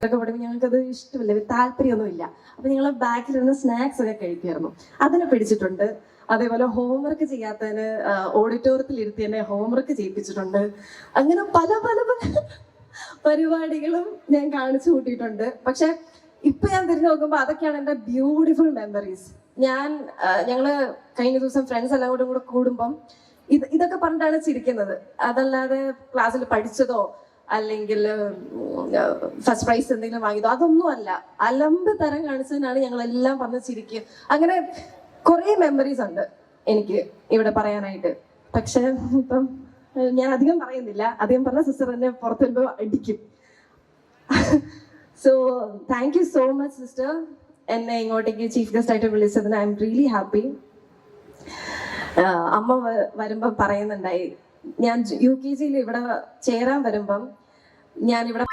ഒക്കെ പഠിക്കുമ്പോൾ ഞങ്ങൾക്കത് ഇഷ്ടമില്ല, താല്പര്യമൊന്നുമില്ല. അപ്പൊ ഞങ്ങൾ ബാക്കിലിരുന്ന് സ്നാക്സ് ഒക്കെ കഴിക്കുമായിരുന്നു. അതിനെ പിടിച്ചിട്ടുണ്ട്. അതേപോലെ ഹോംവർക്ക് ചെയ്യാത്തതിന് ഓഡിറ്റോറിയത്തിൽ ഇരുത്തി തന്നെ ഹോംവർക്ക് ചെയ്യിപ്പിച്ചിട്ടുണ്ട്. അങ്ങനെ പല പല പല പരിപാടികളും ഞാൻ കാണിച്ചു കൂട്ടിയിട്ടുണ്ട്. പക്ഷെ ഇപ്പൊ ഞാൻ തിരിഞ്ഞു നോക്കുമ്പോൾ അതൊക്കെയാണ് എൻ്റെ ബ്യൂട്ടിഫുൾ മെമ്മറീസ്. ഞങ്ങള് കഴിഞ്ഞ ദിവസം ഫ്രണ്ട്സ് എല്ലാം കൂടെ കൂടുമ്പം ഇതൊക്കെ പറഞ്ഞിട്ടാണ് ചിരിക്കുന്നത്. അതല്ലാതെ ക്ലാസ്സിൽ പഠിച്ചതോ അല്ലെങ്കിൽ ഫസ്റ്റ് പ്രൈസ് എന്തെങ്കിലും വാങ്ങിയതോ അതൊന്നും അല്ല. അലമ്പ് തരം കാണിച്ചതിനാണ് ഞങ്ങളെല്ലാം പറഞ്ഞ് ചിരിക്കുക. അങ്ങനെ കുറെ മെമ്മറീസ് ഉണ്ട് എനിക്ക് ഇവിടെ പറയാനായിട്ട്. പക്ഷെ ഇപ്പം ഞാൻ അധികം പറയുന്നില്ല. അധികം പറഞ്ഞ സിസ്റ്റർ എന്നെ പുറത്ത് വരുമ്പോൾ അടിക്കും. So thank you so much sister, എന്നെ ഇങ്ങോട്ടേക്ക് ചീഫ് ഗസ്റ്റ് ആയിട്ട് വിളിച്ചതിന്. I am really happy. അമ്മ വരുമ്പം പറയുന്നുണ്ടായി, ഞാൻ UKG ഇവിടെ ചേരാൻ വരുമ്പം ഞാൻ ഇവിടെ